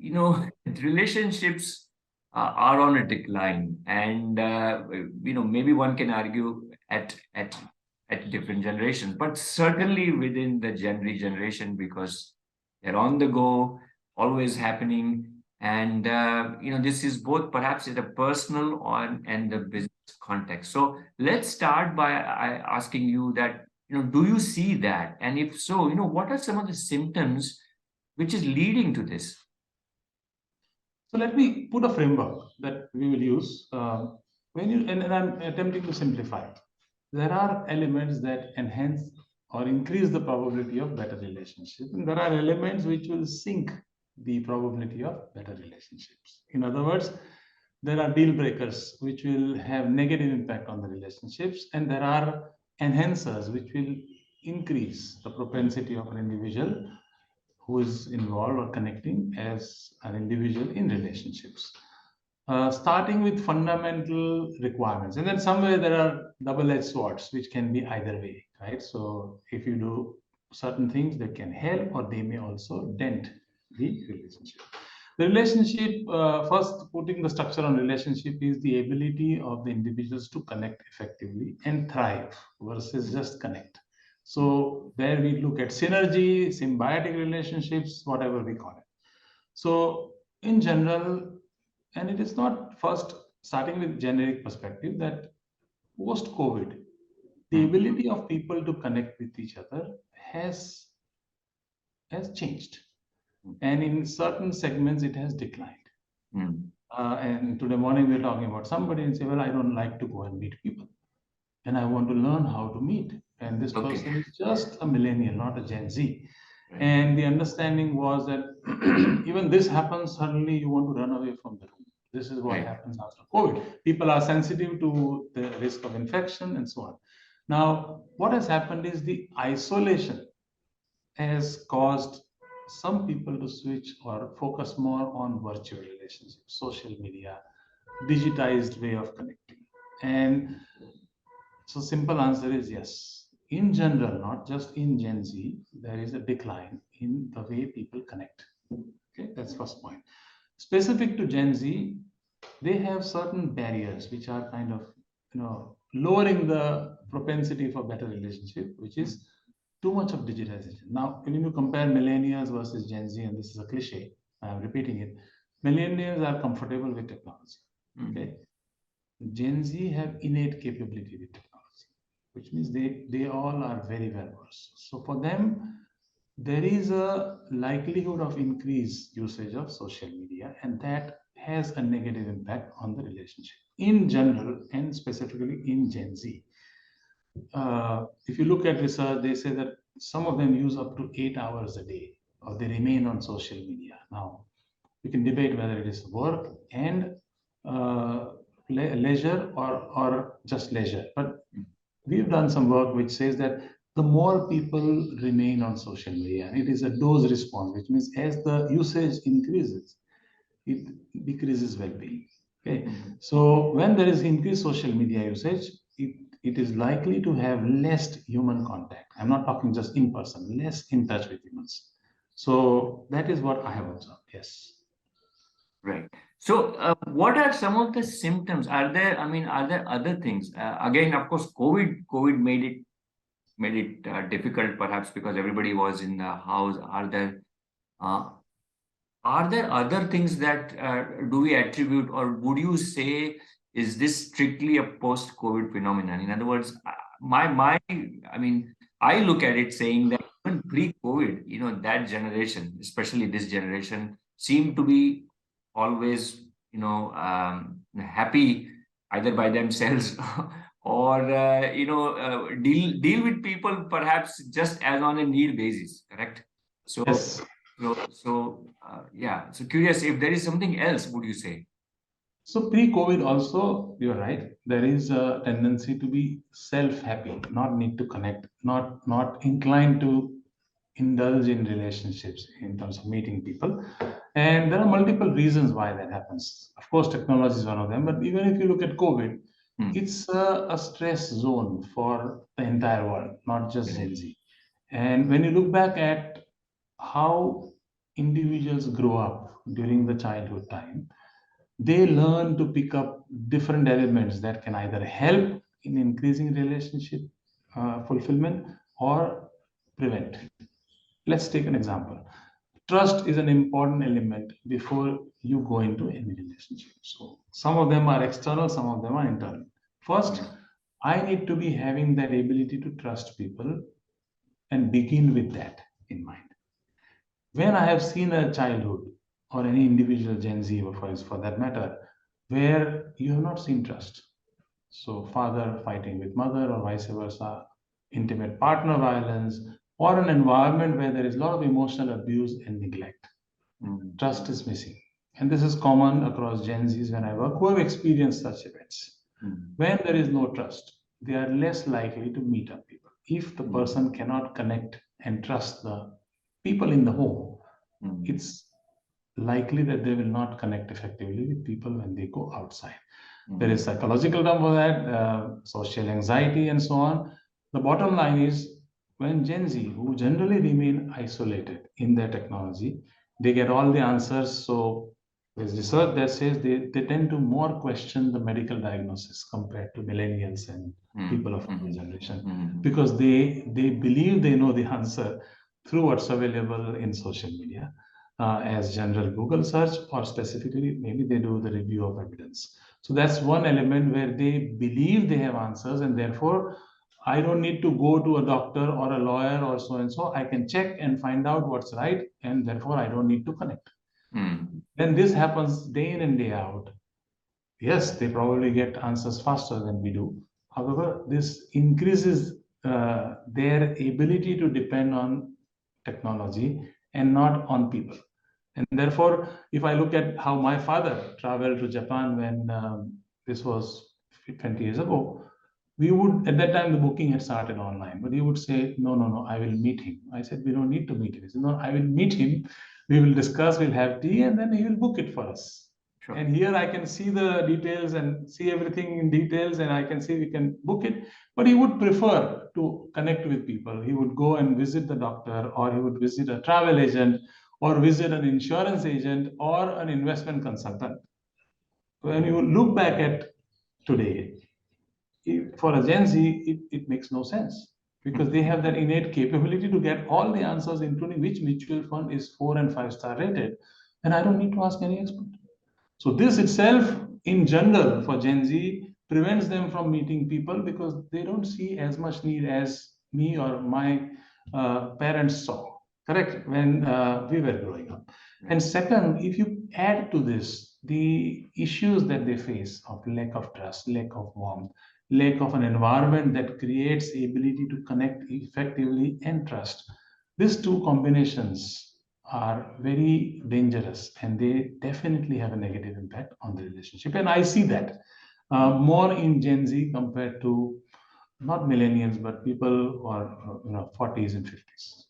relationships are on a decline, and maybe one can argue at different generations, but certainly within the Gen Z generation, because they're on the go, always happening, and this is both perhaps in a personal or and the business context. So let's start by asking you that, do you see that, and if so, what are some of the symptoms which is leading to this? So let me put a framework that we will use and I'm attempting to simplify. There are elements that enhance or increase the probability of better relationship, and there are elements which will sink the probability of better relationships. In other words, there are deal breakers which will have negative impact on the relationships, and there are enhancers which will increase the propensity of an individual who is involved or connecting as an individual in relationships. Starting with fundamental requirements, and then somewhere there are double-edged swords which can be either way, right? So if you do certain things, they can help or they may also dent the relationship. The relationship, first putting the structure on relationship, is the ability of the individuals to connect effectively and thrive versus just connect. So there we look at synergy, symbiotic relationships, whatever we call it. So in general, and it is not first starting with generic perspective, that post-COVID, the ability of people to connect with each other has changed, and in certain segments it has declined. And today morning we were talking about somebody and say, well, I don't like to go and meet people, and I want to learn how to meet. And this person is just a millennial, not a Gen Z. Right. And the understanding was that even this happens, suddenly you want to run away from the room. This is what happens after COVID. People are sensitive to the risk of infection and so on. Now, what has happened is the isolation has caused some people to switch or focus more on virtual relationships, social media, digitized way of connecting. And so simple answer is yes. In general, not just in Gen Z, there is a decline in the way people connect. Okay, that's first point. Specific to Gen Z, they have certain barriers which are kind of lowering the propensity for better relationship, which is too much of digitization. Now, when you compare millennials versus Gen Z, and this is a cliche, I'm repeating it, millennials are comfortable with technology. Okay, Gen Z have innate capability with technology, which means they all are very well versed. So for them, there is a likelihood of increased usage of social media, and that has a negative impact on the relationship in general and specifically in Gen Z. If you look at research, they say that some of them use up to 8 hours a day, or they remain on social media. Now, we can debate whether it is work and leisure or just leisure. But we've done some work which says that the more people remain on social media, it is a dose response, which means as the usage increases, it decreases well-being. Okay, so when there is increased social media usage, it is likely to have less human contact. I'm not talking just in person, less in touch with humans. So that is what I have observed. Yes. Right. So, what are some of the symptoms? Are there other things? Again, of course, COVID made it difficult, perhaps because everybody was in the house. Uh, are there other things that do we attribute, or would you say, is this strictly a post-COVID phenomenon? In other words, I look at it saying that even pre-COVID, that generation, especially this generation, seemed to be always, happy either by themselves or deal with people perhaps just as on a need basis. Correct? So. Yes. So curious if there is something else, would you say? So pre-COVID also, you're right. There is a tendency to be self-happy, not need to connect, not inclined to indulge in relationships in terms of meeting people. And there are multiple reasons why that happens. Of course, technology is one of them. But even if you look at COVID, it's a stress zone for the entire world, not just Gen Z. And when you look back at how individuals grow up during the childhood time, they learn to pick up different elements that can either help in increasing relationship fulfillment or prevent. Let's take an example. Trust is an important element before you go into any relationship. So some of them are external, some of them are internal. First, I need to be having that ability to trust people and begin with that in mind. When I have seen a childhood or any individual Gen Z, or for that matter, where you have not seen trust, so father fighting with mother or vice versa, intimate partner violence, or an environment where there is a lot of emotional abuse and neglect, trust is missing. And this is common across Gen Zs when I work who have experienced such events. When there is no trust, they are less likely to meet up people. If the person cannot connect and trust the people in the home, it's likely that they will not connect effectively with people when they go outside. There is psychological term for that, social anxiety, and so on. The bottom line is when Gen Z, who generally remain isolated in their technology, they get all the answers. So there's research that says they tend to more question the medical diagnosis compared to millennials and people of our generation, because they believe they know the answer through what's available in social media as general Google search, or specifically maybe they do the review of evidence. So that's one element where they believe they have answers, and therefore I don't need to go to a doctor or a lawyer or so and so. I can check and find out what's right, and therefore I don't need to connect. Then this happens day in and day out. Yes, they probably get answers faster than we do. However, this increases their ability to depend on technology and not on people. And therefore, if I look at how my father traveled to Japan when this was 20 years ago, we would, at that time, the booking had started online, but he would say, no, no, no, I will meet him. I said, we don't need to meet him. He said, no, I will meet him. We will discuss, we'll have tea, and then he will book it for us. Sure. And here I can see the details and see everything in details, and I can see we can book it. But he would prefer to connect with people. He would go and visit the doctor, or he would visit a travel agent, or visit an insurance agent, or an investment consultant. When you look back at today, for a Gen Z, it makes no sense, because they have that innate capability to get all the answers, including which mutual fund is 4 and 5-star rated. And I don't need to ask any expert. So this itself, in general, for Gen Z, prevents them from meeting people, because they don't see as much need as me or my parents saw, correct, when we were growing up. And second, if you add to this the issues that they face of lack of trust, lack of warmth, lack of an environment that creates ability to connect effectively and trust, these two combinations are very dangerous, and they definitely have a negative impact on the relationship. And I see that more in Gen Z compared to not millennials, but people who are 40s and 50s.